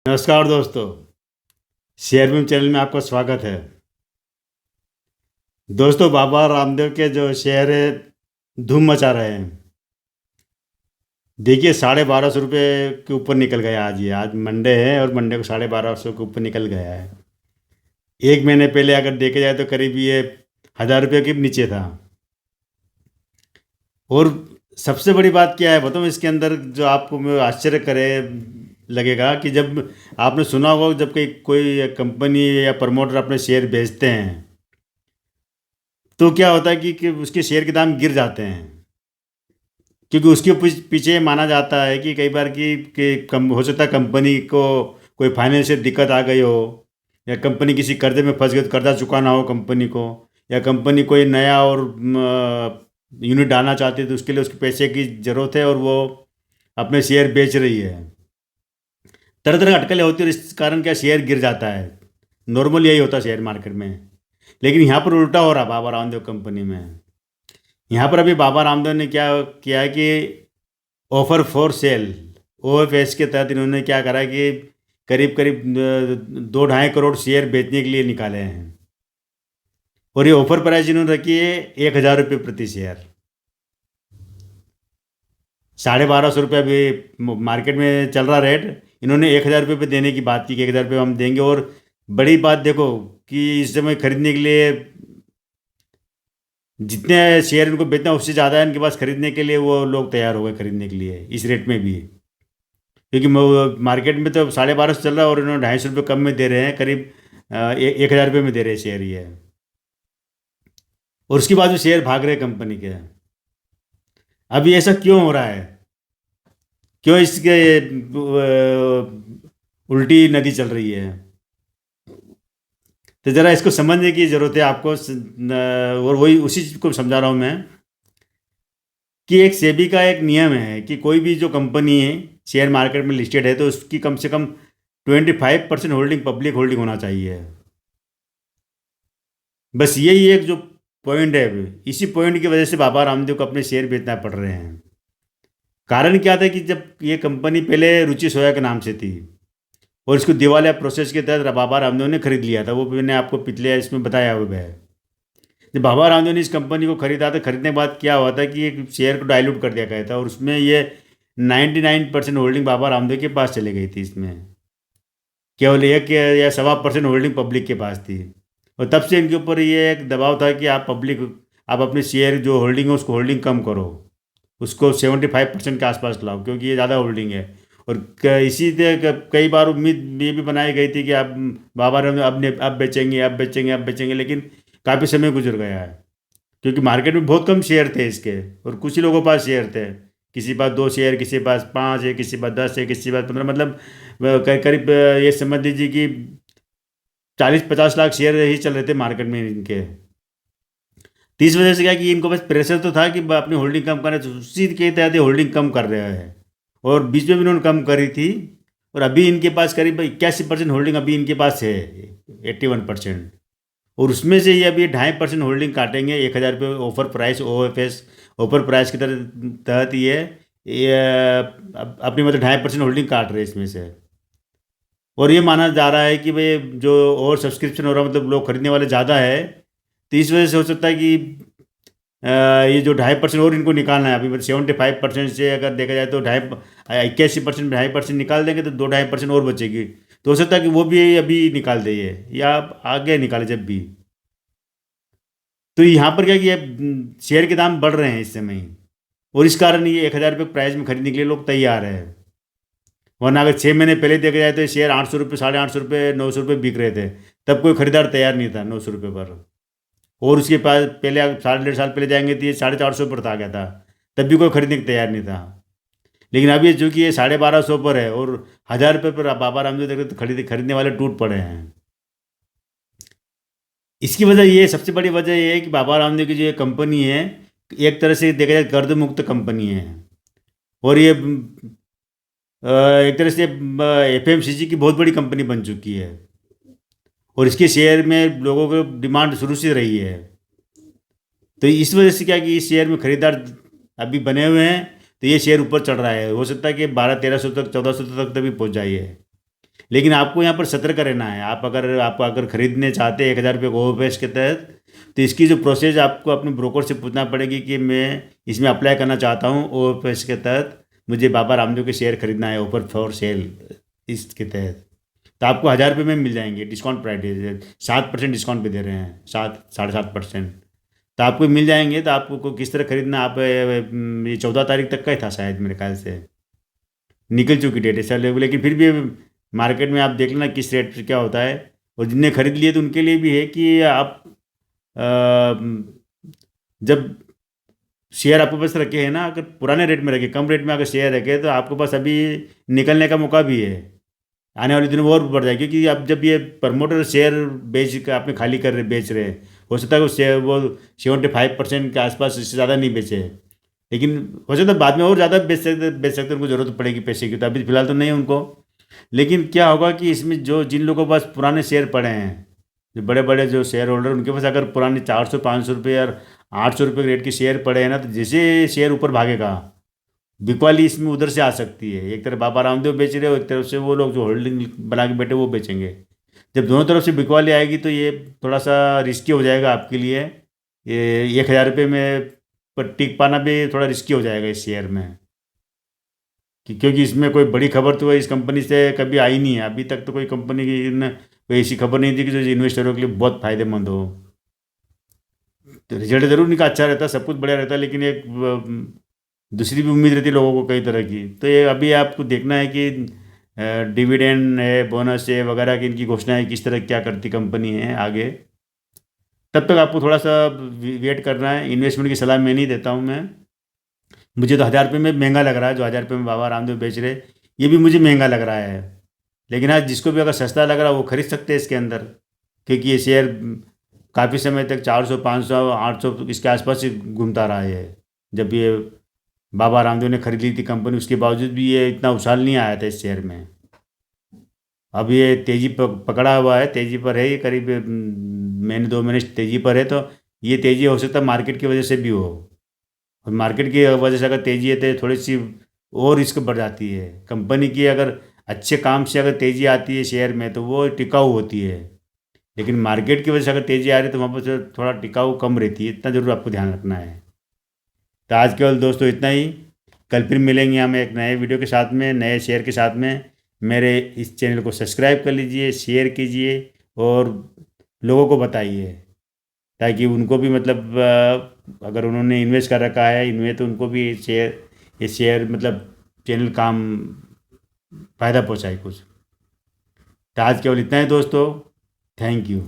नमस्कार दोस्तों। Share beam channel में आपका स्वागत है। दोस्तों, बाबा रामदेव के जो शेयर है धूम मचा रहे हैं। देखिए, 1250 रुपये के ऊपर निकल गया। आज मंडे है और मंडे को 1250 के ऊपर निकल गया है। एक महीने पहले अगर देखे जाए तो करीब ये 1000 रुपये के नीचे था। और सबसे बड़ी बात क्या है बताऊँ इसके अंदर, जो आपको मैं आश्चर्य करे लगेगा कि जब आपने सुना होगा, जब कोई कंपनी या प्रमोटर अपने शेयर बेचते हैं तो क्या होता है कि उसके शेयर के दाम गिर जाते हैं। क्योंकि उसके पीछे माना जाता है कि कई बार कि कम हो सकता है कंपनी को कोई फाइनेंशियल दिक्कत आ गई हो, या कंपनी किसी कर्जे में फंस गई तो कर्जा चुकाना हो कंपनी को, या कंपनी कोई नया और यूनिट डालना चाहती है तो उसके लिए उसके पैसे की ज़रूरत है और वो अपने शेयर बेच रही है। तरह तरह की अटकलें होती है और इस कारण क्या शेयर गिर जाता है। नॉर्मल यही होता है शेयर मार्केट में। लेकिन यहाँ पर उल्टा हो रहा बाबा रामदेव कंपनी में। यहाँ पर अभी बाबा रामदेव ने क्या किया है कि ऑफर फॉर सेल OFS के तहत इन्होंने क्या करा है कि करीब करीब 2-2.5 करोड़ शेयर बेचने के लिए निकाले हैं। और ये ऑफर प्राइस इन्होंने रखी है 1000 रुपये प्रति शेयर। 1250 रुपये अभी मार्केट में चल रहा रेट। इन्होंने 1000 रुपये पे देने की बात की कि 1000 रुपये हम देंगे। और बड़ी बात देखो कि इस समय खरीदने के लिए जितने शेयर इनको बेचना उससे ज़्यादा है इनके पास खरीदने के लिए, वो लोग तैयार हो गए खरीदने के लिए इस रेट में भी। क्योंकि मार्केट में तो 1250 चल रहा है और इन्होंने 250 रुपये कम में दे रहे हैं, करीब 1000 रुपये में दे रहे हैं शेयर ये। और उसके बाद भी शेयर भाग रहे कंपनी के। अभी ऐसा क्यों हो रहा है? क्यों इसके उल्टी नदी चल रही है? तो ज़रा इसको समझने की ज़रूरत है आपको। और वही उसी चीज़ को समझा रहा हूँ मैं कि एक सेबी का एक नियम है कि कोई भी जो कंपनी है शेयर मार्केट में लिस्टेड है तो उसकी कम से कम 25% होल्डिंग पब्लिक होल्डिंग होना चाहिए। बस यही एक जो पॉइंट है, इसी पॉइंट की वजह से बाबा रामदेव को अपने शेयर बेचना पड़ रहे हैं। कारण क्या था कि जब ये कंपनी पहले रुचि सोया के नाम से थी और इसको दिवालिया प्रोसेस के तहत बाबा रामदेव ने खरीद लिया था। वो मैंने आपको पिछले इसमें बताया हुआ है। जब बाबा रामदेव ने इस कंपनी को खरीदा था, खरीदने के बाद क्या हुआ था कि एक शेयर को डाइल्यूट कर दिया गया था और उसमें ये 99% होल्डिंग बाबा रामदेव के पास चली गई थी। इसमें केवल 1 या 1.25% होल्डिंग पब्लिक के पास थी। और तब से इनके ऊपर ये एक दबाव था कि आप अपने शेयर जो होल्डिंग है उसको होल्डिंग कम करो, उसको 75% के आसपास लाओ, क्योंकि ये ज़्यादा होल्डिंग है। और इसी तरह कई बार उम्मीद ये भी बनाई गई थी कि आप बाबा रामदेव अब बेचेंगे अब बेचेंगे अब बेचेंगे, लेकिन काफ़ी समय गुजर गया है। क्योंकि मार्केट में बहुत कम शेयर थे इसके और कुछ ही लोगों के पास शेयर थे। किसी के पास 2 शेयर, किसी के पास 5 है, किसी के पास 10 है, किसी के पास 15। मतलब करीब ये समझ लीजिए कि 40-50 लाख शेयर ही चल रहे थे मार्केट में इनके। तो इस वजह से क्या कि इनको बस प्रेशर तो था कि अपनी होल्डिंग कम करना, तो उसी के तहत ये होल्डिंग कम कर रहे हैं। और बीच में भी इन्होंने कम करी थी और अभी इनके पास करीब 81% होल्डिंग अभी इनके पास है, 81%। और उसमें से ये अभी 2.5% होल्डिंग काटेंगे 1000 रुपये offer price OFS offer price के तहत ये अपनी मतलब 2.5% होल्डिंग काट रहे हैं इसमें से। और ये माना जा रहा है कि भाई जो और सब्सक्रिप्शन हो रहा है, मतलब लोग खरीदने वाले ज़्यादा है, तो इस वजह से हो सकता है कि ये जो 2.5% और इनको निकालना है अभी, मतलब 75% से अगर देखा जाए तो 81% 2.5% निकाल देंगे तो 2-2.5% और बचेगी। तो हो सकता है कि वो भी अभी निकाल दे ये, या आगे निकाले जब भी। तो यहाँ पर क्या कि शेयर के दाम बढ़ रहे हैं इस समय और इस कारण ये 1000 रुपये प्राइस में खरीदने के लिए लोग तैयार है। वरना अगर 6 महीने पहले देखा जाए तो शेयर 800 रुपये, 850 रुपये, 900 रुपये बिक रहे थे। तब कोई खरीदार तैयार नहीं था 900 रुपये पर। और उसके पास पहले आप 1.5 साल पहले जाएंगे तो ये 450 पर आ गया था, तब भी कोई खरीदने को तैयार नहीं था। लेकिन अभी चूँकि ये 1250 पर है और 1000 रुपये पर बाबा रामदेव देख रहे तो खरीदने वाले टूट पड़े हैं। इसकी वजह ये, सबसे बड़ी वजह ये है कि बाबा रामदेव की जो ये कंपनी है एक तरह से देखा जाए कर्ज मुक्त कंपनी है। और ये एक तरह से FMCG की बहुत बड़ी कंपनी बन चुकी है और इसके शेयर में लोगों को डिमांड शुरू से रही है। तो इस वजह से क्या कि इस शेयर में खरीदार अभी बने हुए हैं, तो ये शेयर ऊपर चढ़ रहा है। हो सकता है कि 1200-1300 तक, 1400 तक भी पहुंच जाइए। लेकिन आपको यहाँ पर सतर्क रहना है। आप अगर खरीदने चाहते हैं 1,000 रुपये को ओपीएस के तहत, तो इसकी जो प्रोसेस आपको अपने ब्रोकर से पूछना पड़ेगी कि मैं इसमें अप्लाई करना चाहता हूँ ओपीएस के तहत, मुझे बाबा रामदेव के शेयर खरीदना है ऑफर फॉर सेल इसके तहत। तो आपको 1,000 रुपये में मिल जाएंगे, डिस्काउंट प्राइस 7% डिस्काउंट पे दे रहे हैं, 7 7.5%। तो आपको मिल जाएंगे। तो आपको किस तरह खरीदना, आप ये 14 तारीख तक का ही था शायद मेरे ख्याल से, निकल चुकी डेट है सर, लेकिन फिर भी मार्केट में आप देख लेना किस रेट पे क्या होता है। और जिनने खरीद लिए तो उनके लिए भी है कि आप अ, जब शेयर आपके पास रखे हैं ना, अगर पुराने रेट में रखे, कम रेट में अगर शेयर रखे, तो आपके पास अभी निकलने का मौका भी है। आने वाले दिनों में और बढ़ जाएगी, क्योंकि आप जब ये प्रमोटर शेयर बेच कर आपने खाली कर रहे बेच रहे हैं, हो सकता है वो शेयर वो 75% के आसपास, इससे ज़्यादा नहीं बेचे, लेकिन हो सकता है बाद में और ज़्यादा बेच सकते उनको ज़रूरत पड़ेगी पैसे की, तो अभी फिलहाल तो नहीं उनको। लेकिन क्या होगा कि इसमें जो जिन लोगों के पास पुराने शेयर पड़े हैं, जो बड़े बड़े जो शेयर होल्डर, उनके पास अगर पुराने 400 500 रुपये या 800 रुपये के रेट के शेयर पड़े हैं ना, तो जैसे शेयर ऊपर भागेगा, बिकवाली इसमें उधर से आ सकती है। एक तरफ बाबा रामदेव बेच रहे हो, एक तरफ से वो लोग जो होल्डिंग बना के बैठे वो बेचेंगे। जब दोनों तरफ से बिकवाली आएगी तो ये थोड़ा सा रिस्की हो जाएगा आपके लिए। ये 1,000 रुपये में पर टिक पाना भी थोड़ा रिस्की हो जाएगा इस शेयर में, क्योंकि इसमें कोई बड़ी खबर तो इस कंपनी से कभी आई नहीं है अभी तक। तो कोई कंपनी की कोई ऐसी खबर नहीं थी कि जो इन्वेस्टरों के लिए बहुत फायदेमंद हो। तो रिजल्ट जरूर इनका अच्छा रहता, सब कुछ बढ़िया रहता, लेकिन एक दूसरी भी उम्मीद रहती है लोगों को कई तरह की। तो ये अभी आपको देखना है कि डिविडेंड है, बोनस है वगैरह की इनकी घोषणाएं किस तरह क्या करती कंपनी है आगे। तब तक आपको थोड़ा सा वेट करना है। इन्वेस्टमेंट की सलाह मैं नहीं देता हूँ मैं। मुझे तो 1,000 रुपये में महंगा लग रहा है, जो 1,000 रुपये में बाबा रामदेव बेच रहे, ये भी मुझे महंगा लग रहा है। लेकिन हाँ, जिसको भी अगर सस्ता लग रहा है वो खरीद सकते हैं इसके अंदर, क्योंकि ये शेयर काफ़ी समय तक 400 500 800 इसके आसपास ही घूमता रहा है। जब ये बाबा रामदेव ने खरीद ली थी कंपनी, उसके बावजूद भी ये इतना उछाल नहीं आया था इस शेयर में। अब ये तेज़ी पकड़ा हुआ है, तेज़ी पर है ये, करीब महीने 2 महीने तेज़ी पर है। तो ये तेज़ी हो सकता है मार्केट की वजह से भी हो, और मार्केट की वजह से अगर तेज़ी है तो थोड़ी सी और रिस्क बढ़ जाती है। कंपनी की अगर अच्छे काम से अगर तेज़ी आती है शेयर में तो वो टिकाऊ होती है, लेकिन मार्केट की वजह से अगर तेज़ी आ रही है तो वहाँ पर से थोड़ा टिकाऊ कम रहती है। इतना ज़रूर आपको ध्यान रखना है। तो आज केवल दोस्तों इतना ही। कल फिर मिलेंगे हम एक नए वीडियो के साथ में, नए शेयर के साथ में। मेरे इस चैनल को सब्सक्राइब कर लीजिए, शेयर कीजिए और लोगों को बताइए, ताकि उनको भी मतलब अगर उन्होंने इन्वेस्ट कर रखा है इनमें, तो उनको भी ये शेयर मतलब चैनल काम फ़ायदा पहुँचाए कुछ। तो आज केवल इतना ही दोस्तों। Thank you.